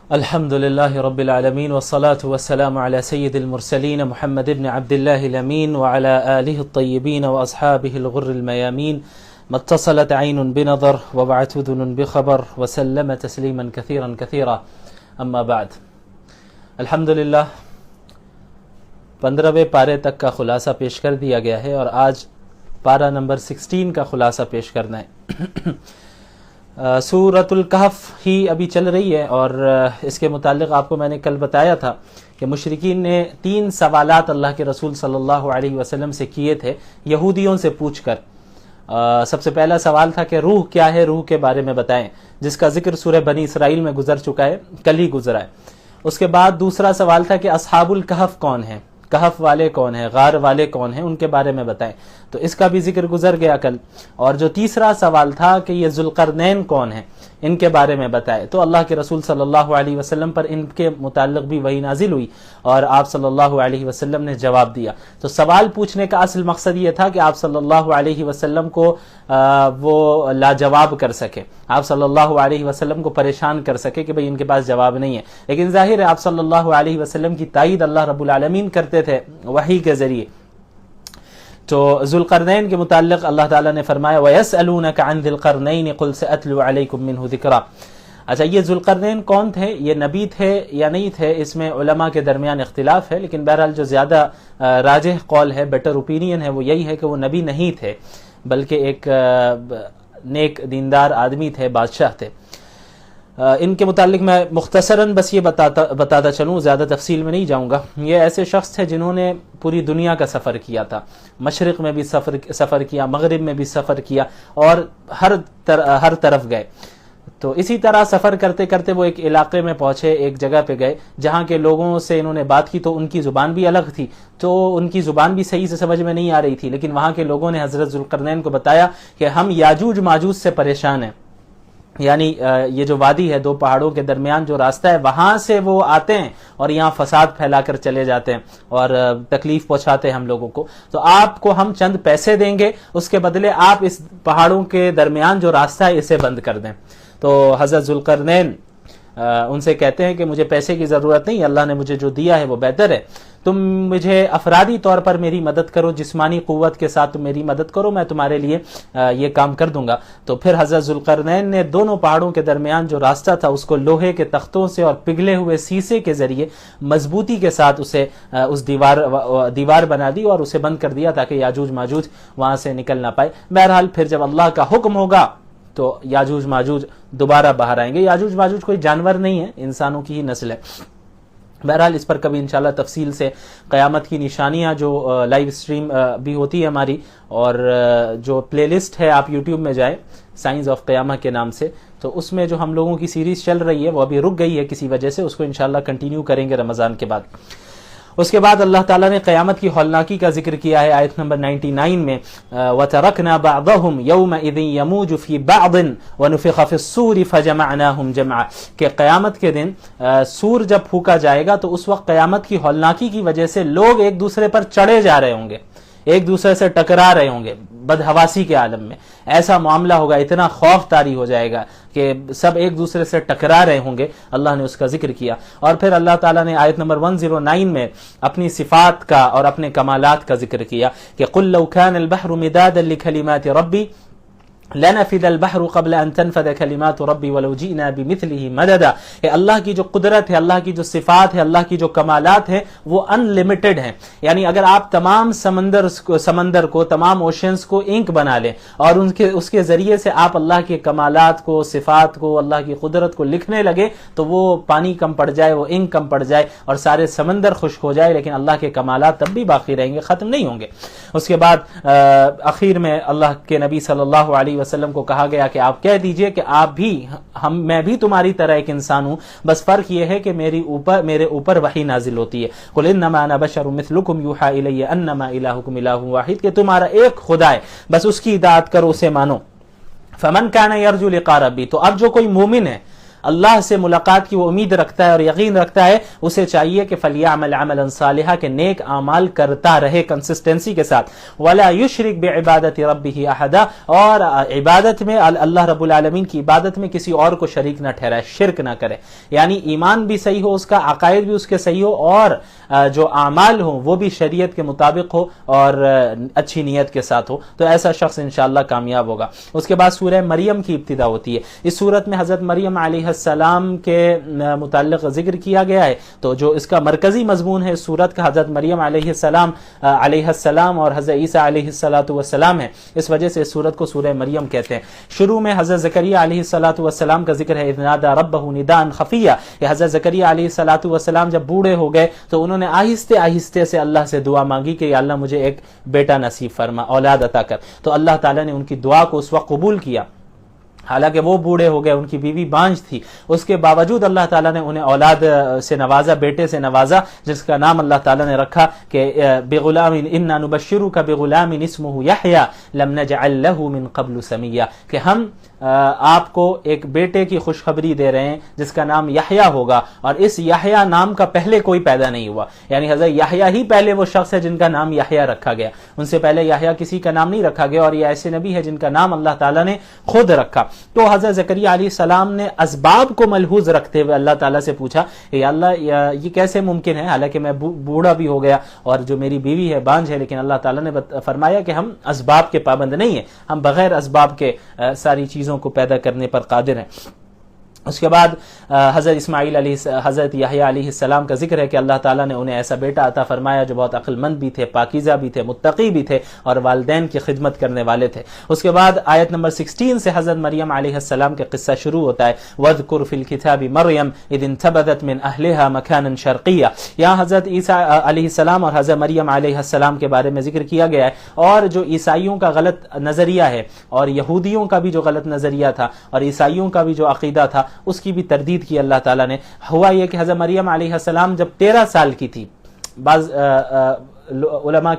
الحمد لله رب العالمين والصلاة والسلام على سيد المرسلين محمد بن عبد الله الأمين وعلى آله الطيبين وأصحابه الغر الميامين ما اتصلت عين بنظر وبعت أذن بخبر وسلم تسليما كثيرا كثيرا أما بعد. الحمدللہ 15ویں پارے تک کا خلاصہ پیش کر دیا گیا ہے اور آج پارہ نمبر 16 کا خلاصہ پیش کرنا ہے. سورۃ الکہف ہی ابھی چل رہی ہے اور اس کے متعلق آپ کو میں نے کل بتایا تھا کہ مشرکین نے 3 سوالات اللہ کے رسول صلی اللہ علیہ وسلم سے کیے تھے یہودیوں سے پوچھ کر. سب سے پہلا سوال تھا کہ روح کیا ہے، روح کے بارے میں بتائیں، جس کا ذکر سورہ بنی اسرائیل میں گزر چکا ہے، کل ہی گزرا ہے. اس کے بعد دوسرا سوال تھا کہ اصحاب الکہف کون ہیں، کہف والے کون ہیں، غار والے کون ہیں، ان کے بارے میں بتائیں، تو اس کا بھی ذکر گزر گیا کل. اور جو تیسرا سوال تھا کہ یہ ذوالقرنین کون ہیں، ان کے بارے میں بتائے، تو اللہ کے رسول صلی اللہ علیہ وسلم پر ان کے متعلق بھی وحی نازل ہوئی اور آپ صلی اللہ علیہ وسلم نے جواب دیا. تو سوال پوچھنے کا اصل مقصد یہ تھا کہ آپ صلی اللہ علیہ وسلم کو وہ لاجواب کر سکے، آپ صلی اللہ علیہ وسلم کو پریشان کر سکے کہ بھئی ان کے پاس جواب نہیں ہے. لیکن ظاہر ہے آپ صلی اللہ علیہ وسلم کی تائید اللہ رب العالمین کرتے تھے وحی کے ذریعے. تو ذوالقرنین کے متعلق اللہ تعالیٰ نے فرمایا وَيَسْأَلُونَكَ عَنْ ذِي الْقَرْنَيْنِ قُلْ سَأَتْلُو عَلَيْكُم مِّنْهُ ذِكْرًا. اچھا، یہ ذوالقرنین کون تھے، یہ نبی تھے یا نہیں تھے، اس میں علماء کے درمیان اختلاف ہے، لیکن بہرحال جو زیادہ راجح قول ہے، بیٹر اوپینین ہے، وہ یہی ہے کہ وہ نبی نہیں تھے بلکہ ایک نیک دیندار آدمی تھے، بادشاہ تھے. ان کے متعلق میں مختصراً بس یہ بتاتا چلوں، زیادہ تفصیل میں نہیں جاؤں گا. یہ ایسے شخص تھے جنہوں نے پوری دنیا کا سفر کیا تھا، مشرق میں بھی سفر کیا، مغرب میں بھی سفر کیا اور ہر طرف گئے. تو اسی طرح سفر کرتے کرتے وہ ایک علاقے میں پہنچے، ایک جگہ پہ گئے جہاں کے لوگوں سے انہوں نے بات کی تو ان کی زبان بھی الگ تھی، تو ان کی زبان بھی صحیح سے سمجھ میں نہیں آ رہی تھی. لیکن وہاں کے لوگوں نے حضرت ذوالقرنین کو بتایا کہ ہم یاجوج ماجوج سے پریشان ہیں، یعنی یہ جو وادی ہے، 2 پہاڑوں کے درمیان جو راستہ ہے، وہاں سے وہ آتے ہیں اور یہاں فساد پھیلا کر چلے جاتے ہیں اور تکلیف پہنچاتے ہیں ہم لوگوں کو. تو آپ کو ہم چند پیسے دیں گے، اس کے بدلے آپ اس پہاڑوں کے درمیان جو راستہ ہے اسے بند کر دیں. تو حضرت ذوالقرنین ان سے کہتے ہیں کہ مجھے پیسے کی ضرورت نہیں، اللہ نے مجھے جو دیا ہے وہ بہتر ہے، تم مجھے افرادی طور پر میری مدد کرو، جسمانی قوت کے ساتھ تم میری مدد کرو، میں تمہارے لیے یہ کام کر دوں گا. تو پھر حضرت ذوالقرنین نے دونوں پہاڑوں کے درمیان جو راستہ تھا اس کو لوہے کے تختوں سے اور پگھلے ہوئے سیسے کے ذریعے مضبوطی کے ساتھ اسے اس دیوار بنا دی اور اسے بند کر دیا تاکہ یاجوج ماجوج وہاں سے نکل نہ پائے. بہرحال پھر جب اللہ کا حکم ہوگا تو یاجوج ماجوج دوبارہ باہر آئیں گے. یاجوج ماجوج کوئی جانور نہیں ہے، انسانوں کی ہی نسل ہے. بہرحال اس پر کبھی انشاءاللہ تفصیل سے قیامت کی نشانیاں جو لائیو اسٹریم بھی ہوتی ہے ہماری، اور جو پلے لسٹ ہے آپ یوٹیوب میں جائیں سائنس آف قیامہ کے نام سے، تو اس میں جو ہم لوگوں کی سیریز چل رہی ہے وہ ابھی رک گئی ہے کسی وجہ سے، اس کو انشاءاللہ کنٹینیو کریں گے رمضان کے بعد. اس کے بعد اللہ تعالیٰ نے قیامت کی ہولناکی کا ذکر کیا ہے آیت نمبر 99 میں وَتَرَكْنَا بَعْضَهُمْ يَوْمَئِذٍ يَمُوجُ فِي بَعْضٍ وَنُفِخَ فِي الصُّورِ فَجَمَعْنَاهُمْ جَمْعًا، کہ قیامت کے دن سور جب پھونکا جائے گا تو اس وقت قیامت کی ہولناکی کی وجہ سے لوگ ایک دوسرے پر چڑھے جا رہے ہوں گے، ایک دوسرے سے ٹکرا رہے ہوں گے. بدحواسی کے عالم میں ایسا معاملہ ہوگا، اتنا خوف طاری ہو جائے گا کہ سب ایک دوسرے سے ٹکرا رہے ہوں گے. اللہ نے اس کا ذکر کیا. اور پھر اللہ تعالیٰ نے آیت نمبر 109 میں اپنی صفات کا اور اپنے کمالات کا ذکر کیا کہ قُلْ لَوْ كَانَ الْبَحْرُ مِدَادًا لِكَلِمَاتِ رَبِّي لَنَفِدَ الْبَحْرُ قَبْلَ أَن تَنْفَدَ كَلِمَاتُ رَبِّي وَلَوْ جِئْنَا بِمِثْلِهِ مَدَدًا. کہ اللہ کی جو قدرت ہے، اللہ کی جو صفات ہے، اللہ کی جو کمالات ہیں وہ ان لمیٹڈ ہیں. یعنی اگر آپ تمام سمندر کو تمام اوشنز کو انک بنا لیں اور اس کے ذریعے سے آپ اللہ کے کمالات کو، صفات کو، اللہ کی قدرت کو لکھنے لگے تو وہ پانی کم پڑ جائے، وہ انک کم پڑ جائے اور سارے سمندر خشک ہو جائے، لیکن اللہ کے کمالات تب بھی باقی رہیں گے، ختم نہیں ہوں گے. اس کے بعد اخیر میں اللہ کے نبی صلی اللہ علیہ وسلم کو کہا گیا کہ آپ کہہ دیجئے کہ آپ بھی میں بھی تمہاری طرح ایک انسان ہوں، بس فرق یہ ہے کہ میرے اوپر وحی نازل ہوتی ہے. قل انما انا بشر مثلکم یوحی الی انما الہکم الہ واحد، کہ تمہارا ایک خدا ہے، بس اس کی اطاعت کرو، اسے مانو. فمن کان یرجو لقاء ربی، تو اب جو کوئی مومن ہے، اللہ سے ملاقات کی وہ امید رکھتا ہے اور یقین رکھتا ہے، اسے چاہیے کہ فلیعمل عملا صالحا، کہ نیک اعمال کرتا رہے کنسسٹنسی کے ساتھ، ولا یشرک بعبادت ربہ احدا، اور عبادت میں اللہ رب العالمین کی عبادت میں کسی اور کو شریک نہ ٹھہرائے، شرک نہ کرے، یعنی ایمان بھی صحیح ہو اس کا، عقائد بھی اس کے صحیح ہو، اور جو اعمال ہوں وہ بھی شریعت کے مطابق ہو اور اچھی نیت کے ساتھ ہو، تو ایسا شخص انشاءاللہ کامیاب ہوگا۔ اس کے بعد سورہ مریم کی ابتدا ہوتی ہے۔ اس صورت میں حضرت مریم علیہ السلام کے متعلق ذکر کیا گیا ہے، تو جو اس کا مرکزی مضمون ہے اس صورت کا حضرت مریم علیہ السلام اور حضرت عیسیٰ علیہ السلام ہے، اس وجہ سے اس صورت کو سورہ مریم کہتے ہیں۔ شروع میں حضرت زکریا علیہ السلام کا ذکر ہے، اذ نادى ربه نداء خفیا، کہ حضرت زکریا علیہ السلام جب بوڑھے ہو گئے تو انہوں نے آہستہ آہستہ سے اللہ سے دعا مانگی کہ یا اللہ مجھے ایک بیٹا نصیب فرما، اولاد عطا کر، تو اللہ تعالیٰ نے ان کی دعا کو اس وقت قبول کیا۔ حالانکہ وہ بوڑھے ہو گئے، ان کی بیوی بانجھ تھی، اس کے باوجود اللہ تعالیٰ نے انہیں اولاد سے نوازا، بیٹے سے نوازا، جس کا نام اللہ تعالیٰ نے رکھا کہ بغلام انا نبشرک بغلام اسمہ یحییٰ لم نجعل له من قبل سمیا، کہ ہم آپ کو ایک بیٹے کی خوشخبری دے رہے ہیں جس کا نام یحییٰ ہوگا، اور اس یحییٰ نام کا پہلے کوئی پیدا نہیں ہوا، یعنی حضرت یحییٰ ہی پہلے وہ شخص ہے جن کا نام یحییٰ رکھا گیا، ان سے پہلے یحییٰ کسی کا نام نہیں رکھا گیا، اور یہ ایسے نبی ہے جن کا نام اللہ تعالیٰ نے خود رکھا۔ تو حضرت زکریا علیہ السلام نے اسباب کو ملحوظ رکھتے ہوئے اللہ تعالیٰ سے پوچھا کہ یا اللہ یہ کیسے ممکن ہے، حالانکہ میں بوڑھا بھی ہو گیا اور جو میری بیوی ہے بانجھ ہے، لیکن اللہ تعالیٰ نے فرمایا کہ ہم اسباب کے پابند نہیں ہیں، ہم بغیر اسباب کے ساری چیزوں کو پیدا کرنے پر قادر ہیں۔ اس کے بعد حضرت یحییٰ علیہ السلام کا ذکر ہے کہ اللہ تعالیٰ نے انہیں ایسا بیٹا عطا فرمایا جو بہت عقل مند بھی تھے، پاکیزہ بھی تھے، متقی بھی تھے، اور والدین کی خدمت کرنے والے تھے۔ اس کے بعد آیت نمبر 16 سے حضرت مریم علیہ السلام کا قصہ شروع ہوتا ہے، وَاذْكُرْ فِي الْكِتَابِ مَرْيَمَ إِذِ انتَبَذَتْ مِنْ أَهْلِهَا مَكَانًا شَرْقِيًّا، یہاں حضرت عیسیٰ علیہ السلام اور حضرت مریم علیہ السلام کے بارے میں ذکر کیا گیا ہے، اور جو عیسائیوں کا غلط نظریہ ہے اور یہودیوں کا بھی جو غلط نظریہ تھا اور عیسائیوں کا بھی جو عقیدہ تھا اس کی بھی تردید کی اللہ تعالیٰ نے۔ ہوا یہ کہ حضرت مریم علیہ السلام جب 13 سال کی تھی، بعض علماء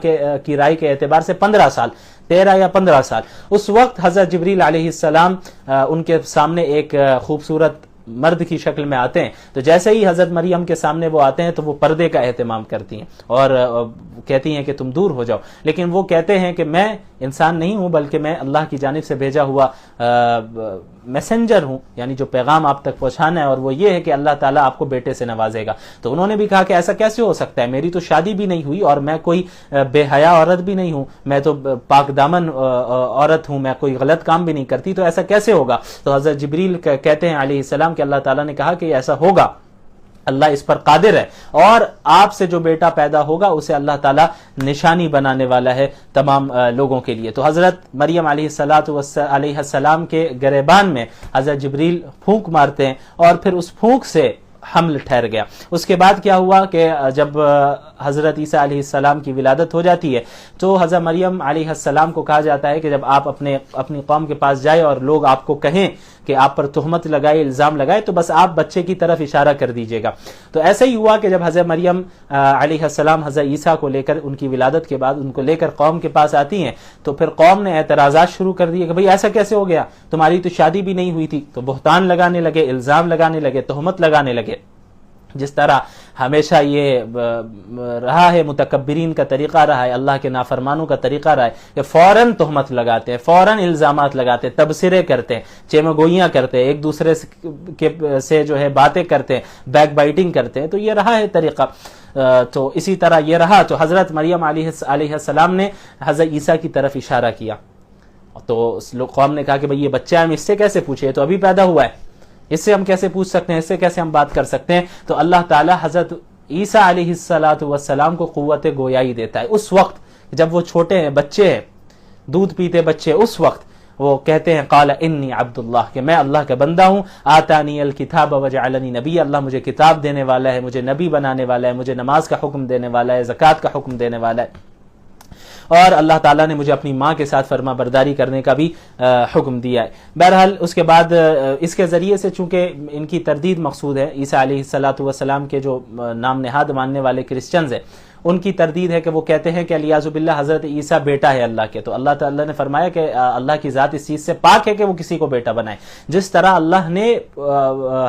کی رائے کے اعتبار سے 15 سال، 13 یا 15 سال، اس وقت حضرت جبریل علیہ السلام ان کے سامنے ایک خوبصورت مرد کی شکل میں آتے ہیں، تو جیسے ہی حضرت مریم کے سامنے وہ آتے ہیں تو وہ پردے کا اہتمام کرتی ہیں اور کہتی ہیں کہ تم دور ہو جاؤ، لیکن وہ کہتے ہیں کہ میں انسان نہیں ہوں بلکہ میں اللہ کی جانب سے بھیجا ہوا میسنجر ہوں، یعنی جو پیغام آپ تک پہنچانا ہے، اور وہ یہ ہے کہ اللہ تعالیٰ آپ کو بیٹے سے نوازے گا۔ تو انہوں نے بھی کہا کہ ایسا کیسے ہو سکتا ہے، میری تو شادی بھی نہیں ہوئی اور میں کوئی بے حیا عورت بھی نہیں ہوں، میں تو پاک دامن عورت ہوں، میں کوئی غلط کام بھی نہیں کرتی، تو ایسا کیسے ہوگا؟ تو حضرت جبریل کہتے ہیں علیہ السلام کہ اللہ تعالیٰ نے کہا کہ ایسا ہوگا، اللہ اس پر قادر ہے، اور آپ سے جو بیٹا پیدا ہوگا اسے اللہ تعالیٰ نشانی بنانے والا ہے تمام لوگوں کے لیے۔ تو حضرت مریم علیہ السلام کے گریبان میں حضرت جبریل پھونک مارتے ہیں اور پھر اس پھونک سے حمل ٹھہر گیا۔ اس کے بعد کیا ہوا کہ جب حضرت عیسیٰ علیہ السلام کی ولادت ہو جاتی ہے تو حضرت مریم علیہ السلام کو کہا جاتا ہے کہ جب آپ اپنی قوم کے پاس جائے اور لوگ آپ کو کہیں کہ آپ پر تہمت لگائے، الزام لگائے، تو بس آپ بچے کی طرف اشارہ کر دیجئے گا۔ تو ایسا ہی ہوا کہ جب حضرت مریم علیہ السلام حضرت عیسیٰ کو لے کر ان کی ولادت کے بعد ان کو لے کر قوم کے پاس آتی ہیں تو پھر قوم نے اعتراضات شروع کر دیے کہ بھئی ایسا کیسے ہو گیا، تمہاری تو شادی بھی نہیں ہوئی تھی، تو بہتان لگانے لگے، الزام لگانے لگے، تہمت لگانے لگے۔ جس طرح ہمیشہ یہ رہا ہے، متکبرین کا طریقہ رہا ہے، اللہ کے نافرمانوں کا طریقہ رہا ہے کہ فوراً تہمت لگاتے ہیں، فوراً الزامات لگاتے ہیں، تبصرے کرتے ہیں، چیمگوئیاں کرتے ہیں، ایک دوسرے سے جو ہے باتیں کرتے ہیں، بیک بائٹنگ کرتے ہیں، تو یہ رہا ہے طریقہ۔ تو اسی طرح یہ رہا، تو حضرت مریم علیہ السلام نے حضرت عیسیٰ کی طرف اشارہ کیا، تو قوم نے کہا کہ بھئی یہ بچہ ہم اس سے کیسے پوچھے، تو ابھی پیدا ہوا ہے، اس سے ہم کیسے پوچھ سکتے ہیں، اس سے کیسے ہم بات کر سکتے ہیں؟ تو اللہ تعالیٰ حضرت عیسیٰ علیہ السلام کو قوت گویائی دیتا ہے اس وقت جب وہ چھوٹے ہیں، بچے ہیں، دودھ پیتے بچے، اس وقت وہ کہتے ہیں قال انی عبد اللہ، کہ میں اللہ کا بندہ ہوں، آتانی الکتاب وجعلنی نبی، اللہ مجھے کتاب دینے والا ہے، مجھے نبی بنانے والا ہے، مجھے نماز کا حکم دینے والا ہے، زکوٰۃ کا حکم دینے والا ہے، اور اللہ تعالیٰ نے مجھے اپنی ماں کے ساتھ فرما برداری کرنے کا بھی حکم دیا ہے۔ بہرحال اس کے بعد اس کے ذریعے سے چونکہ ان کی تردید مقصود ہے، عیسیٰ علیہ السلام کے جو نام نہاد ماننے والے کرسچنز ہیں ان کی تردید ہے کہ وہ کہتے ہیں کہ الیاذ باللہ حضرت عیسیٰ بیٹا ہے اللہ کے. تو اللہ تعالیٰ نے فرمایا کہ اللہ کی ذات اس چیز سے پاک ہے کہ وہ کسی کو بیٹا بنائے. جس طرح اللہ نے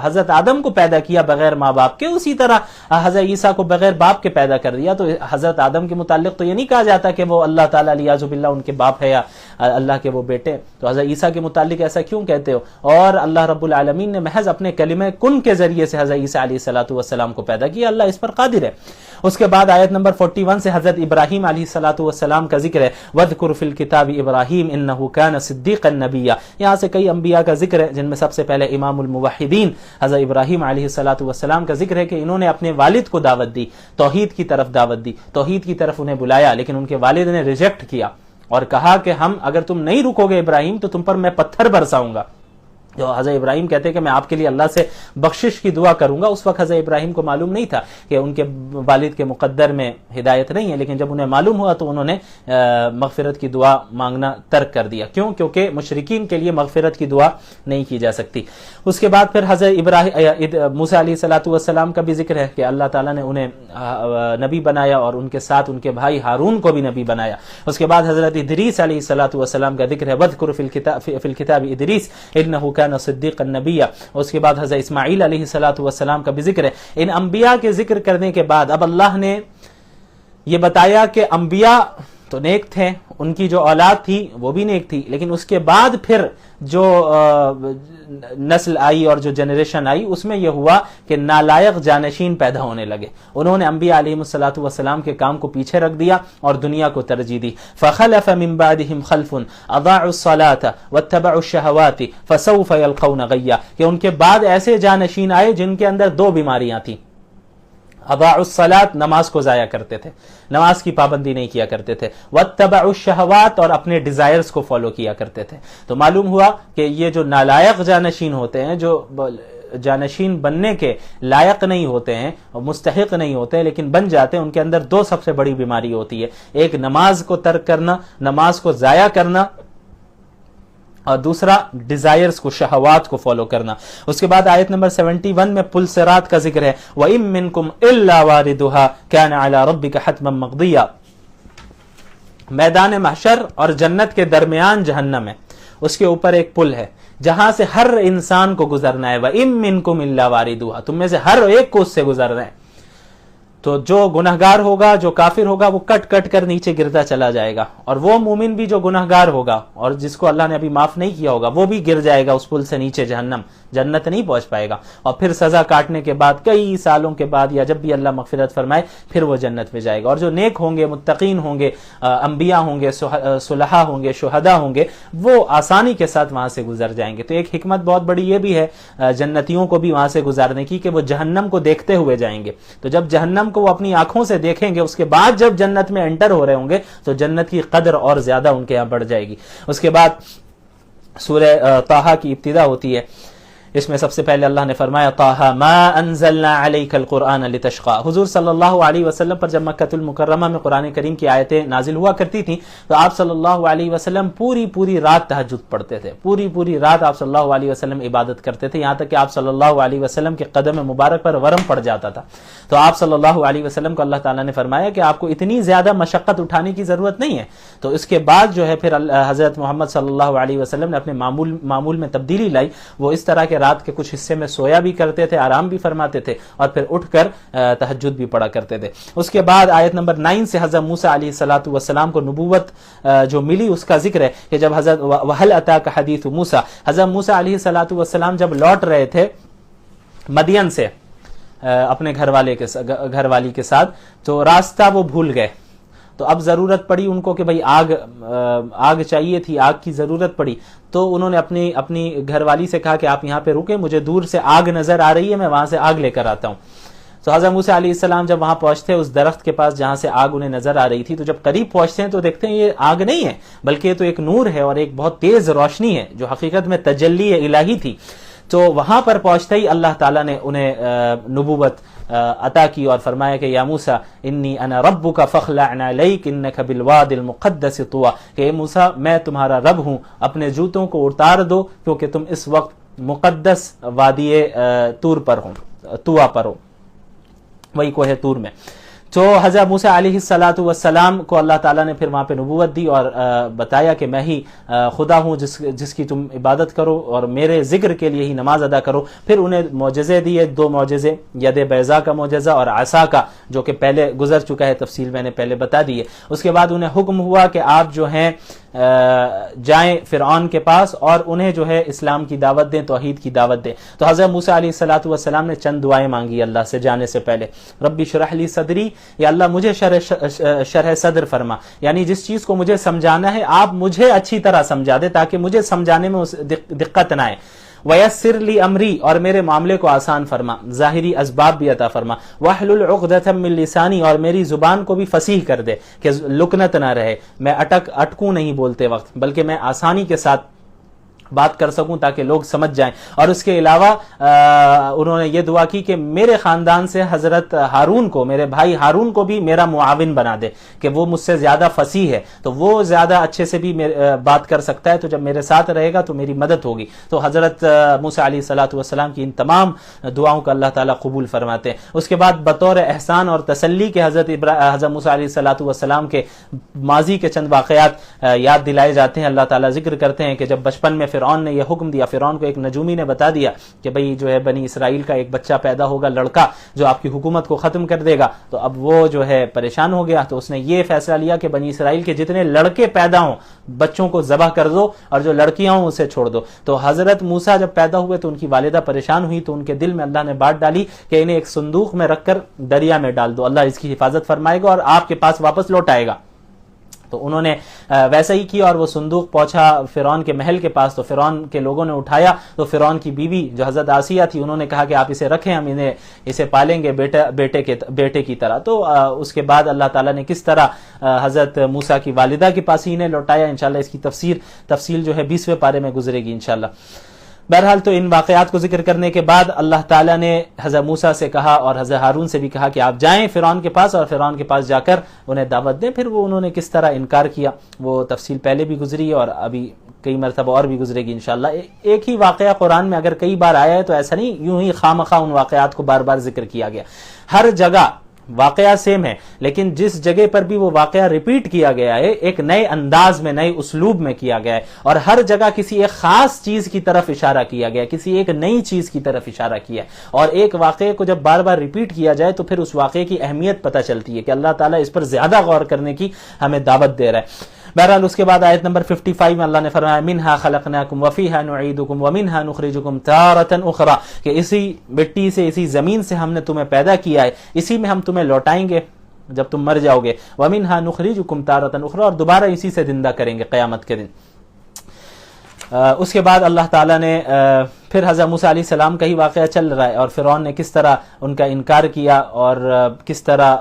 حضرت آدم کو پیدا کیا بغیر ماں باپ کے, اسی طرح حضرت عیسیٰ کو بغیر باپ کے پیدا کر دیا. تو حضرت آدم کے متعلق تو یہ نہیں کہا جاتا کہ وہ اللہ تعالیٰ الیاذ باللہ ان کے باپ ہے یا اللہ کے وہ بیٹے. تو حضرت عیسیٰ کے متعلق ایسا کیوں کہتے ہو؟ اور اللہ رب العالمین نے محض اپنے کلمہ کن کے ذریعے سے حضرت عیسیٰ علیہ الصلوۃ والسلام کو پیدا کیا. اللہ اس پر قادر ہے. اس کے بعد آیت نمبر 41 سے حضرت ابراہیم علیہ الصلوۃ والسلام کا ذکر ہے. وَاذْكُرْ فِي الْكِتَابِ إِبْرَاهِيمَ إِنَّهُ كَانَ صِدِّيقًا نَبِيًّا. یہاں سے کئی انبیاء کا ذکر ہے جن میں سب سے پہلے امام الموحدین حضرت ابراہیم علیہ الصلوۃ والسلام کا ذکر ہے کہ انہوں نے اپنے والد کو دعوت دی, توحید کی طرف دعوت دی, توحید کی طرف انہیں بلایا, لیکن ان کے والد نے ریجیکٹ کیا اور کہا کہ ہم اگر تم نہیں رکو گے ابراہیم تو تم پر میں پتھر برساؤں گا. جو حضرت ابراہیم کہتے ہیں کہ میں آپ کے لیے اللہ سے بخشش کی دعا کروں گا. اس وقت حضرت ابراہیم کو معلوم نہیں تھا کہ ان کے والد کے مقدر میں ہدایت نہیں ہے, لیکن جب انہیں معلوم ہوا تو انہوں نے مغفرت کی دعا مانگنا ترک کر دیا. کیوں؟ کیونکہ مشرکین کے لیے مغفرت کی دعا نہیں کی جا سکتی. اس کے بعد پھر حضرت موسیٰ علیہ الصلوۃ والسلام کا بھی ذکر ہے کہ اللہ تعالیٰ نے انہیں نبی بنایا اور ان کے ساتھ ان کے بھائی ہارون کو بھی نبی بنایا. اس کے بعد حضرت ادریس علیہ الصلوۃ والسلام کا ذکر ہے. وَاذْكُرْ فِي الْكِتَابِ إِدْرِيسَ إِنَّهُ كَانَ صدیقا نبیہ. اس کے بعد حضرت اسماعیل علیہ الصلوۃ والسلام کا بھی ذکر ہے. ان انبیاء کے ذکر کرنے کے بعد اب اللہ نے یہ بتایا کہ انبیاء تو نیک تھے, ان کی جو اولاد تھی وہ بھی نیک تھی, لیکن اس کے بعد پھر جو نسل آئی اور جو جنریشن آئی اس میں یہ ہوا کہ نالائق جانشین پیدا ہونے لگے. انہوں نے انبیاء علیہ الصلوۃ والسلام کے کام کو پیچھے رکھ دیا اور دنیا کو ترجیح دی. فخلف من بعدهم خلف اضاعوا الصلاة واتبعوا الشهوات فسوف يلقون غیا. کہ ان کے بعد ایسے جانشین آئے جن کے اندر دو بیماریاں تھیں. اضاعوا الصلاة, نماز کو ضائع کرتے تھے, نماز کی پابندی نہیں کیا کرتے تھے. واتبعوا الشہوات, اور اپنے ڈیزائرز کو فالو کیا کرتے تھے. تو معلوم ہوا کہ یہ جو نالائق جانشین ہوتے ہیں, جو جانشین بننے کے لائق نہیں ہوتے ہیں, مستحق نہیں ہوتے لیکن بن جاتے ہیں, ان کے اندر دو سب سے بڑی بیماری ہوتی ہے. ایک نماز کو ترک کرنا, نماز کو ضائع کرنا, اور دوسرا ڈیزائرز کو, شہوات کو فالو کرنا. اس کے بعد آیت نمبر 71 میں پل صراط کا ذکر ہے. وَإِن مِّنكُمْ إِلَّا وَارِدُهَا كَانَ عَلَى رَبِّكَ حَتْمًا مَقْضِيًّا. میدان محشر اور جنت کے درمیان جہنم ہے, اس کے اوپر ایک پل ہے جہاں سے ہر انسان کو گزرنا ہے. وَإِن مِّنكُمْ إِلَّا وَارِدُهَا, تم میں سے ہر ایک کو اس سے گزرنا ہے. تو جو گنہگار ہوگا, جو کافر ہوگا, وہ کٹ کٹ کر نیچے گرتا چلا جائے گا, اور وہ مومن بھی جو گنہگار ہوگا اور جس کو اللہ نے ابھی معاف نہیں کیا ہوگا وہ بھی گر جائے گا اس پل سے نیچے جہنم, جنت نہیں پہنچ پائے گا. اور پھر سزا کاٹنے کے بعد کئی سالوں کے بعد یا جب بھی اللہ مغفرت فرمائے پھر وہ جنت میں جائے گا. اور جو نیک ہوں گے, متقین ہوں گے, انبیاء ہوں گے, صلحاء ہوں گے, شہداء ہوں گے, وہ آسانی کے ساتھ وہاں سے گزر جائیں گے. تو ایک حکمت بہت بڑی یہ بھی ہے جنتیوں کو بھی وہاں سے گزارنے کی کہ وہ جہنم کو دیکھتے ہوئے جائیں گے. تو جب جہنم کو وہ اپنی آنکھوں سے دیکھیں گے, اس کے بعد جب جنت میں انٹر ہو رہے ہوں گے تو جنت کی قدر اور زیادہ ان کے یہاں بڑھ جائے گی. اس کے بعد سورہ طٰہٰ کی ابتدا ہوتی ہے. اس میں سب سے پہلے اللہ نے فرمایا طٰہٰ ما انزلنا علیک القرآن لتشقى. حضور صلی اللہ علیہ وسلم پر جب مکۃ المکرمہ میں قرآن کریم کی آیتیں نازل ہوا کرتی تھیں تو آپ صلی اللہ علیہ وسلم پوری رات تہجد پڑھتے تھے, پوری رات آپ صلی اللہ علیہ وسلم عبادت کرتے تھے, یہاں تک کہ آپ صلی اللہ علیہ وسلم کے قدم مبارک پر ورم پڑ جاتا تھا. تو آپ صلی اللہ علیہ وسلم کو اللہ تعالیٰ نے فرمایا کہ آپ کو اتنی زیادہ مشقت اٹھانے کی ضرورت نہیں ہے. تو اس کے بعد جو ہے پھر حضرت محمد صلی اللہ علیہ وسلم نے اپنے معمول میں تبدیلی لائی. وہ اس طرح کے رات کے کچھ حصے میں سویا بھی کرتے تھے, آرام بھی فرماتے تھے, اور پھر اٹھ کر تہجد بھی پڑھا کرتے تھے. اس کے بعد آیت نمبر 9 سے حضرت موسیٰ علیہ الصلوۃ والسلام کو نبوت جو ملی اس کا ذکر ہے کہ جب حضرت وَهَلْ أَتَاكَ حَدِيثُ موسیٰ, حضرت موسیٰ علیہ الصلوۃ والسلام جب لوٹ رہے تھے مدین سے اپنے گھر والی کے ساتھ, تو راستہ وہ بھول گئے. تو اب ضرورت پڑی ان کو کہ بھئی آگ چاہیے تھی, آگ کی ضرورت پڑی. تو انہوں نے اپنی گھر والی سے کہا کہ آپ یہاں پہ رکیں, مجھے دور سے آگ نظر آ رہی ہے, میں وہاں سے آگ لے کر آتا ہوں. تو حضرت موسیٰ علیہ السلام جب وہاں پہنچتے اس درخت کے پاس جہاں سے آگ انہیں نظر آ رہی تھی, تو جب قریب پہنچتے ہیں تو دیکھتے ہیں یہ آگ نہیں ہے بلکہ یہ تو ایک نور ہے اور ایک بہت تیز روشنی ہے جو حقیقت میں تجلی الہی تھی. تو وہاں پر پہنچتے ہی اللہ تعالیٰ نے انہیں نبوت عطا کی اور فرمایا کہ یا موسیٰ انی انا ربک فاخلع نعلیک انک بالوادی المقدس طویٰ, کہ اے موسیٰ میں تمہارا رب ہوں, اپنے جوتوں کو اتار دو کیونکہ تم اس وقت مقدس وادی طور پر ہو, طویٰ پر ہو, وہی کوہ طور میں. تو حضرت موسیٰ علیہ الصلاۃ والسلام کو اللہ تعالیٰ نے پھر وہاں پہ نبوت دی اور بتایا کہ میں ہی خدا ہوں جس کی تم عبادت کرو اور میرے ذکر کے لیے ہی نماز ادا کرو. پھر انہیں معجزے دیے, 2 معجزے, ید بیضا کا معجزہ اور عصا کا, جو کہ پہلے گزر چکا ہے, تفصیل میں نے پہلے بتا دی ہے. اس کے بعد انہیں حکم ہوا کہ آپ جو ہیں جائیں فرعون کے پاس اور انہیں جو ہے اسلام کی دعوت دیں, توحید کی دعوت دیں. تو حضرت موسیٰ علیہ الصلاۃ والسلام نے چند دعائیں مانگی اللہ سے جانے سے پہلے. ربی اشرح لی صدری, یا اللہ مجھے شرح صدر فرما, یعنی جس چیز کو مجھے سمجھانا ہے آپ مجھے اچھی طرح سمجھا دے تاکہ مجھے سمجھانے میں دقت نہ آئے. وَيَسِّرْ لِي أَمْرِي, اور میرے معاملے کو آسان فرما, ظاہری اسباب بھی عطا فرما. وَاحْلُلْ عُقْدَةً مِّن لِّسَانِي, اور میری زبان کو بھی فصیح کر دے کہ لکنت نہ رہے, میں اٹکوں نہیں بولتے وقت, بلکہ میں آسانی کے ساتھ بات کر سکوں تاکہ لوگ سمجھ جائیں. اور اس کے علاوہ انہوں نے یہ دعا کی کہ میرے خاندان سے حضرت ہارون کو, میرے بھائی ہارون کو بھی میرا معاون بنا دے, کہ وہ مجھ سے زیادہ فصیح ہے تو وہ زیادہ اچھے سے بھی بات کر سکتا ہے, تو جب میرے ساتھ رہے گا تو میری مدد ہوگی. تو حضرت موسیٰ علیہ الصلاۃ والسلام کی ان تمام دعاؤں کو اللہ تعالیٰ قبول فرماتے ہیں. اس کے بعد بطور احسان اور تسلی کے حضرت موسیٰ علیہ الصلاۃ والسلام کے ماضی کے چند واقعات یاد دلائے جاتے ہیں. اللہ تعالیٰ ذکر کرتے ہیں کہ جب بچپن میں فرعون نے یہ حکم دیا, فرعون کو ایک نجومی نے بتا دیا کہ بھئی جو ہے بنی اسرائیل کا ایک بچہ پیدا ہوگا, لڑکا, جو آپ کی حکومت کو ختم کر دے گا. تو اب وہ جو ہے پریشان ہو گیا, تو اس نے یہ فیصلہ لیا کہ بنی اسرائیل کے جتنے لڑکے پیدا ہوں بچوں کو ذبح کر دو, اور جو لڑکیاں ہوں اسے چھوڑ دو. تو حضرت موسیٰ جب پیدا ہوئے تو ان کی والدہ پریشان ہوئی, تو ان کے دل میں اللہ نے بات ڈالی کہ انہیں ایک صندوق میں رکھ کر دریا میں ڈال دو, اللہ اس کی حفاظت فرمائے گا اور آپ کے پاس واپس لوٹ آئے گا. تو انہوں نے ویسا ہی کیا اور وہ صندوق پہنچا فرعون کے محل کے پاس. تو فرعون کے لوگوں نے اٹھایا, تو فرعون کی بیوی جو حضرت آسیہ تھی, انہوں نے کہا کہ آپ اسے رکھیں, ہم اسے پالیں گے بیٹے کی طرح. تو اس کے بعد اللہ تعالیٰ نے کس طرح حضرت موسیٰ کی والدہ کے پاس ہی انہیں لوٹایا, انشاءاللہ اس کی تفصیل جو ہے 20ویں پارے میں گزرے گی انشاءاللہ. بہرحال تو ان واقعات کو ذکر کرنے کے بعد اللہ تعالیٰ نے حضرت موسیٰ سے کہا اور حضرت ہارون سے بھی کہا کہ آپ جائیں فرعون کے پاس اور فرعون کے پاس جا کر انہیں دعوت دیں. پھر وہ انہوں نے کس طرح انکار کیا وہ تفصیل پہلے بھی گزری ہے اور ابھی کئی مرتبہ اور بھی گزرے گی انشاءاللہ. ایک ہی واقعہ قرآن میں اگر کئی بار آیا ہے تو ایسا نہیں یوں ہی خواہ ان واقعات کو بار بار ذکر کیا گیا. ہر جگہ واقعہ سیم ہے, لیکن جس جگہ پر بھی وہ واقعہ ریپیٹ کیا گیا ہے ایک نئے انداز میں, نئے اسلوب میں کیا گیا ہے, اور ہر جگہ کسی ایک خاص چیز کی طرف اشارہ کیا گیا, کسی ایک نئی چیز کی طرف اشارہ کیا ہے. اور ایک واقعے کو جب بار بار ریپیٹ کیا جائے تو پھر اس واقعے کی اہمیت پتہ چلتی ہے کہ اللہ تعالیٰ اس پر زیادہ غور کرنے کی ہمیں دعوت دے رہا ہے. بہرحال اس کے بعد آیت نمبر 55 میں اللہ نے فرمایا منہا خلقناکم وفیہا نعیدکم ومنہا نخرجکم تارۃ اخری, کہ اسی مٹی سے, اسی زمین سے ہم نے تمہیں پیدا کیا ہے, اسی میں ہم تمہیں لوٹائیں گے جب تم مر جاؤ گے. ومنہا نخرجکم تارۃ اخری, اور دوبارہ اسی سے زندہ کریں گے قیامت کے دن. اس کے بعد اللہ تعالیٰ نے پھر حضرت موسیٰ علیہ السلام کا ہی واقعہ چل رہا ہے اور فرعون نے کس طرح ان کا انکار کیا اور کس طرح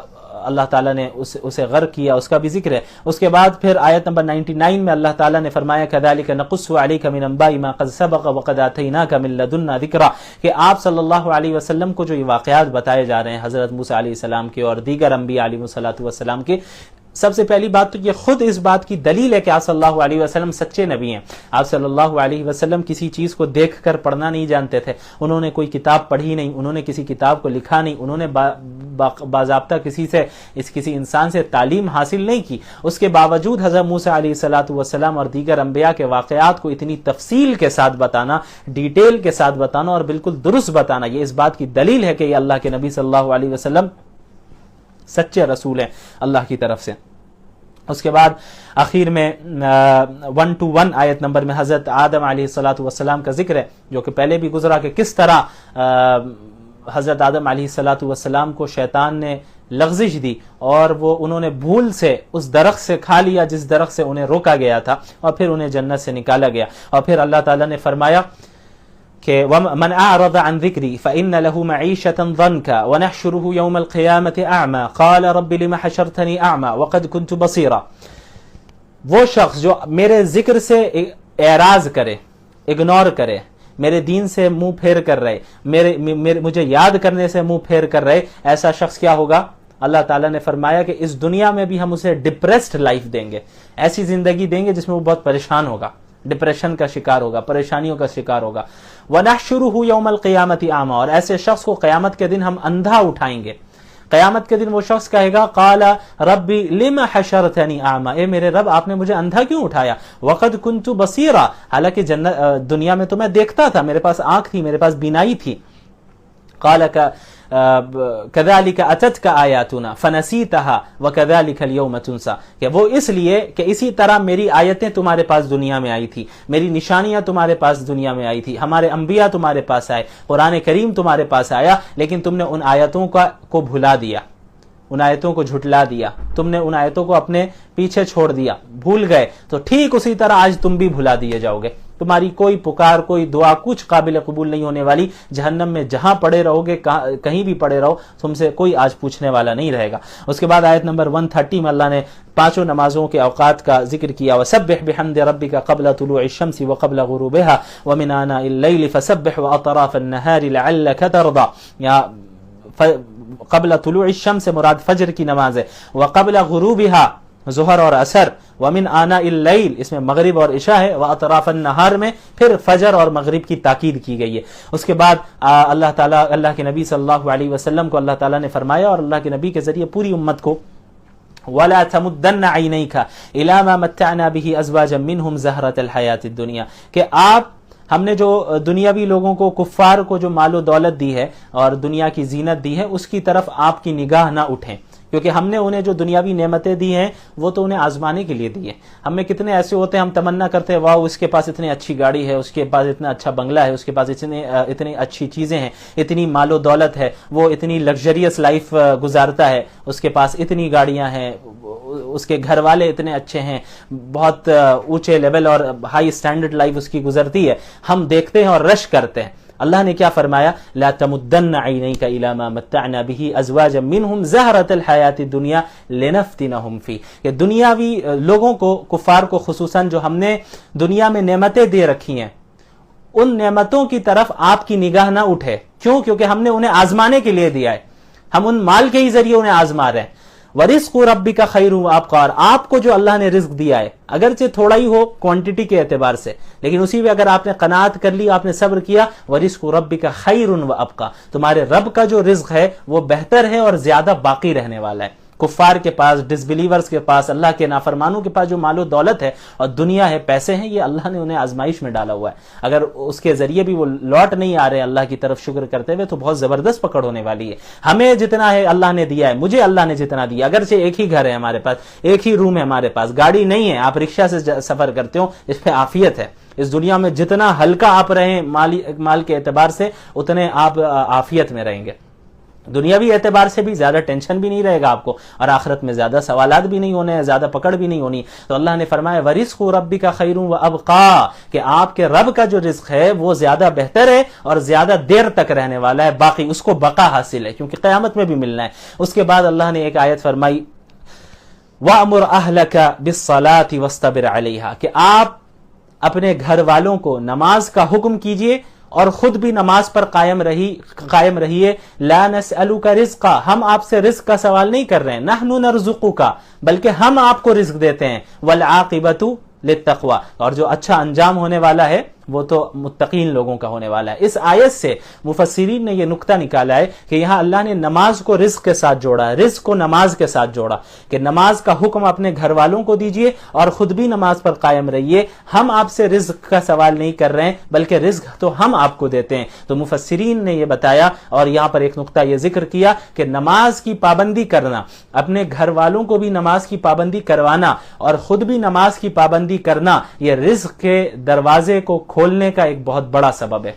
اللہ تعالیٰ نے اسے غرق کیا, اس کا بھی ذکر ہے. اس کے بعد پھر آیت نمبر 99 میں اللہ تعالیٰ نے فرمایا كذلك نقص عليك من انباء ما قد سبق وقد آتيناك من لدنا ذکرا, کہ آپ صلی اللہ علیہ وسلم کو جو یہ واقعات بتائے جا رہے ہیں حضرت موسیٰ علیہ السلام کے اور دیگر انبیاء علیہ الصلوۃ والسلام کے, سب سے پہلی بات تو یہ خود اس بات کی دلیل ہے کہ آپ صلی اللہ علیہ وسلم سچے نبی ہیں. آپ صلی اللہ علیہ وسلم کسی چیز کو دیکھ کر پڑھنا نہیں جانتے تھے, انہوں نے کوئی کتاب پڑھی نہیں, انہوں نے کسی کتاب کو لکھا نہیں, انہوں نے باضابطہ کسی انسان سے تعلیم حاصل نہیں کی. اس کے باوجود حضرت موسیٰ علیہ الصلوۃ والسلام اور دیگر انبیاء کے واقعات کو اتنی تفصیل کے ساتھ بتانا, ڈیٹیل کے ساتھ بتانا اور بالکل درست بتانا, یہ اس بات کی دلیل ہے کہ یہ اللہ کے نبی صلی اللہ علیہ وسلم سچے رسول ہیں اللہ کی طرف سے. اس کے بعد آخر میں 1-1 آیت نمبر میں حضرت آدم علیہ الصلوۃ والسلام کا ذکر ہے, جو کہ پہلے بھی گزرا کہ کس طرح حضرت آدم علیہ الصلوۃ والسلام کو شیطان نے لغزش دی اور انہوں نے بھول سے اس درخت سے کھا لیا جس درخت سے انہیں روکا گیا تھا, اور پھر انہیں جنت سے نکالا گیا. اور پھر اللہ تعالیٰ نے فرمایا کہ من اعرض عن ذکری فإن له معیشة ضنکا ونحشره يوم القیامة اعمى قال رب لم حشرتنی اعمى وقد كنت بصیرا. وہ شخص جو میرے ذکر سے اعراض کرے, اگنور کرے, میرے دین سے منہ پھیر کر رہے, مجھے یاد کرنے سے منہ پھیر کر رہے, ایسا شخص کیا ہوگا؟ اللہ تعالیٰ نے فرمایا کہ اس دنیا میں بھی ہم اسے ڈپریسڈ لائف دیں گے, ایسی زندگی دیں گے جس میں وہ بہت پریشان ہوگا, ڈپریشن کا شکار ہوگا, پریشانیوں کا شکار ہوگا. وَنَحْشُرُهُ يَوْمَ الْقِيَامَةِ أَعْمَى, اور ایسے شخص کو قیامت کے دن ہم اندھا اٹھائیں گے. قیامت کے دن وہ شخص کہے گا قال ربی لم حشرتنی اعمی، اے میرے رب آپ نے مجھے اندھا کیوں اٹھایا، وقد کنت بصیرا، حالانکہ دنیا میں تو میں دیکھتا تھا، میرے پاس آنکھ تھی، میرے پاس بینائی تھی. قال كذلك اتتك آیاتنا فنسیتها وكذلك اليوم تنسى، کہ وہ اس لیے کہ اسی طرح میری آیتیں تمہارے پاس دنیا میں آئی تھی، میری نشانیاں تمہارے پاس دنیا میں آئی تھی، ہمارے انبیاء تمہارے پاس آئے، قرآن کریم تمہارے پاس آیا، لیکن تم نے ان آیتوں کو بھلا دیا، ان آیتوں کو جھٹلا دیا، تم نے ان آیتوں کو اپنے پیچھے چھوڑ دیا، بھول گئے، تو ٹھیک اسی طرح آج تم بھی بھلا دیے جاؤ گے. تمہاری کوئی پکار، کوئی دعا کچھ قابل قبول نہیں ہونے والی. جہنم میں جہاں پڑے رہو گے، کہیں بھی پڑے رہو، تم سے کوئی آج پوچھنے والا نہیں رہے گا. اس کے بعد آیت نمبر 130 میں اللہ نے پانچوں نمازوں کے اوقات کا ذکر کیا. وَسَبِّحْ بِحَمْدِ رَبِّكَ قَبْلَ طُلُوعِ الشَّمْسِ وَقَبْلَ غُرُوبِهَا وَمِنْ آنَاءِ اللَّيْلِ فَسَبِّحْ وَأَطْرَافَ النَّهَارِ لَعَلَّكَ تَرْضَىٰ. یا قبل طلوع الشمس سے مراد فجر کی نماز ہے، وقبل غروبها ظہر اور عصر، ومن آناء اللیل اس میں مغرب اور عشاء ہے، واطراف النہار میں پھر فجر اور مغرب کی تاکید کی گئی ہے. اس کے بعد اللہ تعالیٰ، اللہ کے نبی صلی اللہ علیہ وسلم کو اللہ تعالیٰ نے فرمایا اور اللہ کے نبی کے ذریعے پوری امت کو وَلَا تَمُدَّنَّ عَيْنَيْكَ إِلَىٰ مَا مَتَّعْنَا بِهِ أَزْوَاجًا مِّنْهُمْ زَهْرَةَ الْحَيَاةِ الدُّنْيَا، کہ ہم نے جو دنیاوی لوگوں کو، کفار کو جو مال و دولت دی ہے اور دنیا کی زینت دی ہے، اس کی طرف آپ کی نگاہ نہ اٹھیں، کیونکہ ہم نے انہیں جو دنیاوی نعمتیں دی ہیں وہ تو انہیں آزمانے کے لیے دی ہیں. ہم میں کتنے ایسے ہوتے ہیں، ہم تمنا کرتے ہیں واہ اس کے پاس اتنی اچھی گاڑی ہے، اس کے پاس اتنا اچھا بنگلہ ہے، اس کے پاس اتنی اچھی چیزیں ہیں، اتنی مال و دولت ہے، وہ اتنی لگژریس لائف گزارتا ہے، اس کے پاس اتنی گاڑیاں ہیں، اس کے گھر والے اتنے اچھے ہیں، بہت اونچے لیول اور ہائی سٹینڈرڈ لائف اس کی گزرتی ہے. ہم دیکھتے ہیں اور رش کرتے ہیں. اللہ نے کیا فرمایا؟ لا تمدن عینیک الی ما متعنا به ازواجا منهم زہرۃ الحیاۃ الدنیا لنفتنہم فی، کہ دنیاوی لوگوں کو، کفار کو خصوصاً، جو ہم نے دنیا میں نعمتیں دے رکھی ہیں، ان نعمتوں کی طرف آپ کی نگاہ نہ اٹھے. کیوں؟ کیونکہ ہم نے انہیں آزمانے کے لیے دیا ہے، ہم ان مال کے ہی ذریعے انہیں آزما رہے ہیں. ورزق ربک خیر وابقار، آپ کو جو اللہ نے رزق دیا ہے اگرچہ تھوڑا ہی ہو کوانٹٹی کے اعتبار سے، لیکن اسی میں اگر آپ نے قناعت کر لی، آپ نے صبر کیا، ورزق ربک خیر وابقا، تمہارے رب کا جو رزق ہے وہ بہتر ہے اور زیادہ باقی رہنے والا ہے. کفار کے پاس، ڈس بلیورز کے پاس، اللہ کے نافرمانوں کے پاس جو مال و دولت ہے اور دنیا ہے، پیسے ہیں، یہ اللہ نے انہیں آزمائش میں ڈالا ہوا ہے. اگر اس کے ذریعے بھی وہ لوٹ نہیں آ رہے اللہ کی طرف شکر کرتے ہوئے، تو بہت زبردست پکڑ ہونے والی ہے. ہمیں جتنا ہے اللہ نے دیا ہے، مجھے اللہ نے جتنا دیا، اگرچہ ایک ہی گھر ہے ہمارے پاس، ایک ہی روم ہے ہمارے پاس، گاڑی نہیں ہے، آپ رکشہ سے سفر کرتے ہو، اس پہ عافیت ہے. اس دنیا میں جتنا ہلکا آپ رہیں مال کے اعتبار سے، اتنے آپ عافیت میں رہیں گے. دنیاوی اعتبار سے بھی زیادہ ٹینشن بھی نہیں رہے گا آپ کو، اور آخرت میں زیادہ سوالات بھی نہیں ہونے ہیں، زیادہ پکڑ بھی نہیں ہونی. تو اللہ نے فرمایا ورزق ربک خیر وابقا، کہ آپ کے رب کا جو رزق ہے وہ زیادہ بہتر ہے اور زیادہ دیر تک رہنے والا ہے، باقی اس کو بقا حاصل ہے، کیونکہ قیامت میں بھی ملنا ہے. اس کے بعد اللہ نے ایک آیت فرمائی وَأْمُرْ أَهْلَكَ بِالصَّلَاةِ وَاسْتَبِرْ عَلَيْهَا، کہ آپ اپنے گھر والوں کو نماز کا حکم کیجئے اور خود بھی نماز پر قائم رہیے. لا نسألک رزقا، ہم آپ سے رزق کا سوال نہیں کر رہے ہیں، نحن نرزقک، بلکہ ہم آپ کو رزق دیتے ہیں. والعاقبۃ للتقوی، اور جو اچھا انجام ہونے والا ہے وہ تو متقین لوگوں کا ہونے والا ہے. اس آیت سے مفسرین نے یہ نقطہ نکالا ہے کہ یہاں اللہ نے نماز کو رزق کے ساتھ جوڑا ہے، رزق کو نماز کے ساتھ جوڑا، کہ نماز کا حکم اپنے گھر والوں کو دیجئے اور خود بھی نماز پر قائم رہیے. ہم آپ سے رزق کا سوال نہیں کر رہے ہیں، بلکہ رزق تو ہم آپ کو دیتے ہیں. تو مفسرین نے یہ بتایا اور یہاں پر ایک نقطہ یہ ذکر کیا کہ نماز کی پابندی کرنا، اپنے گھر والوں کو بھی نماز کی پابندی کروانا اور خود بھی نماز کی پابندی کرنا، یہ رزق کے دروازے کو کھولنے کا ایک بہت بڑا سبب ہے.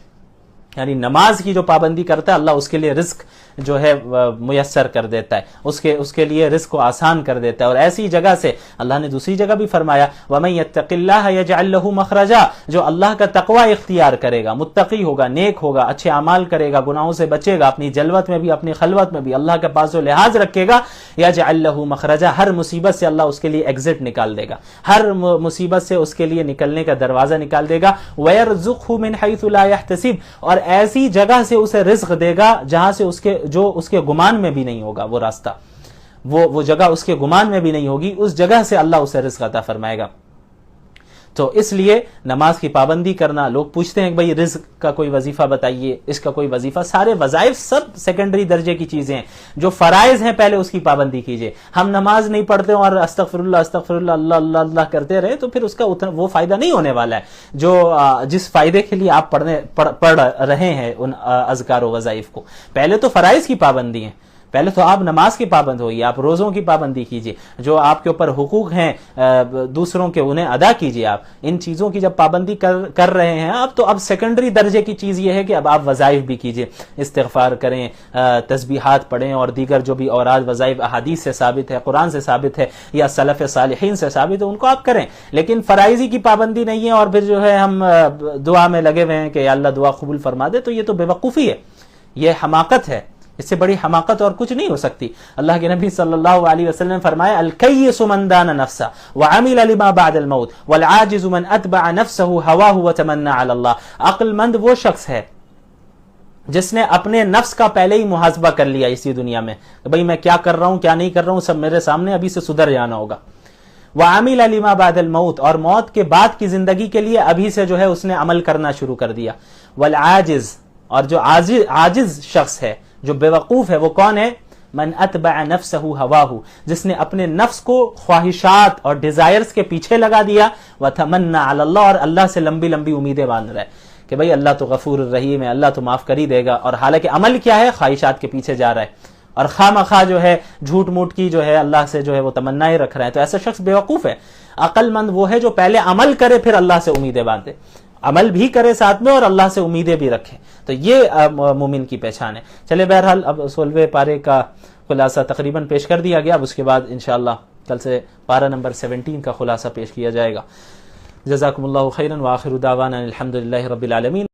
یعنی نماز کی جو پابندی کرتا ہے اللہ اس کے لیے رزق جو ہے میسر کر دیتا ہے، اس کے لیے رزق کو آسان کر دیتا ہے. اور ایسی جگہ سے اللہ نے دوسری جگہ بھی فرمایا وَمَن يَتَّقِ اللَّهَ يَجْعَل لَّهُ مَخْرَجًا، جو اللہ کا تقوی اختیار کرے گا، متقی ہوگا، نیک ہوگا، اچھے اعمال کرے گا، گناہوں سے بچے گا، اپنی جلوت میں بھی اپنی خلوت میں بھی اللہ کے پاس و لحاظ رکھے گا، يَجْعَل لَّهُ مَخْرَجًا، ہر مصیبت سے اللہ اس کے لیے ایگزٹ نکال دے گا، ہر مصیبت سے اس کے لیے نکلنے کا دروازہ نکال دے گا. وَيَرْزُقْهُ مِنْ حَيْثُ لَا يَحْتَسِبُ، اور ایسی جگہ سے اسے رزق دے گا جہاں سے اس کے گمان میں بھی نہیں ہوگا، وہ راستہ، وہ جگہ اس کے گمان میں بھی نہیں ہوگی، اس جگہ سے اللہ اسے رزق عطا فرمائے گا. تو اس لیے نماز کی پابندی کرنا. لوگ پوچھتے ہیں کہ بھائی رزق کا کوئی وظیفہ بتائیے, اس کا کوئی وظیفہ. سارے وظائف سب سیکنڈری درجے کی چیزیں ہیں. جو فرائض ہیں پہلے اس کی پابندی کیجئے. ہم نماز نہیں پڑھتے اور استغفر اللہ اللہ اللہ اللہ کرتے رہے تو پھر اس کا وہ فائدہ نہیں ہونے والا ہے جو جس فائدے کے لیے آپ پڑھ رہے ہیں ان اذکار و وظائف کو. پہلے تو فرائض کی پابندی ہے, پہلے تو آپ نماز کی پابند ہوئیے, آپ روزوں کی پابندی کیجئے, جو آپ کے اوپر حقوق ہیں دوسروں کے انہیں ادا کیجئے. آپ ان چیزوں کی جب پابندی کر رہے ہیں آپ, تو اب سیکنڈری درجے کی چیز یہ ہے کہ اب آپ وظائف بھی کیجئے, استغفار کریں, تسبیحات پڑھیں اور دیگر جو بھی اوراد وظائف احادیث سے ثابت ہے, قرآن سے ثابت ہے یا سلف صالحین سے ثابت ہے, ان کو آپ کریں. لیکن فرائضی کی پابندی نہیں ہے اور پھر جو ہے ہم دعا میں لگے ہوئے ہیں کہ یا اللہ دعا قبول فرما دے, تو یہ تو بے وقوفی ہے, یہ حماقت ہے. اس سے بڑی حماقت اور کچھ نہیں ہو سکتی. اللہ کے نبی صلی اللہ علیہ وسلم نے فرمایا الکیس من دان نفسه وعمل لما بعد الموت والعاجز من اتبع نفسه هواه وتمنى على الله. عقل مند وہ شخص ہے جس نے اپنے نفس کا پہلے ہی محاسبہ کر لیا اسی دنیا میں کہ بھئی میں کیا کر رہا ہوں کیا نہیں کر رہا ہوں, سب میرے سامنے, ابھی سے سدھر جانا ہوگا. وعمل لما بعد الموت, اور موت کے بعد کی زندگی کے لیے ابھی سے جو ہے اس نے عمل کرنا شروع کر دیا. والعاجز, اور جو عاجز شخص ہے, جو بے وقوف ہے, وہ کون ہے؟ من اتبع نفسه هواه, جس نے اپنے نفس کو خواہشات اور ڈیزائرز کے پیچھے لگا دیا. وتمنى على الله, اور اللہ سے لمبی لمبی امیدیں باندھ رہا ہے کہ بھئی اللہ تو غفور الرحیم ہے, اللہ تو معاف کر ہی دے گا, اور حالانکہ عمل کیا ہے؟ خواہشات کے پیچھے جا رہا ہے اور خواہ مخواہ جو ہے جھوٹ موٹ کی جو ہے اللہ سے جو ہے وہ تمنائیں رکھ رہا ہے. تو ایسا شخص بے وقوف ہے. عقل مند وہ ہے جو پہلے عمل کرے پھر اللہ سے امیدیں باندھے, عمل بھی کرے ساتھ میں اور اللہ سے امیدیں بھی رکھے. تو یہ مومن کی پہچان ہے. چلے بہرحال اب 16ویں پارے کا خلاصہ تقریباً پیش کر دیا گیا. اب اس کے بعد انشاءاللہ کل سے پارہ نمبر 17 کا خلاصہ پیش کیا جائے گا. جزاکم اللہ خیرا وآخر دعوانا الحمدللہ رب العالمین.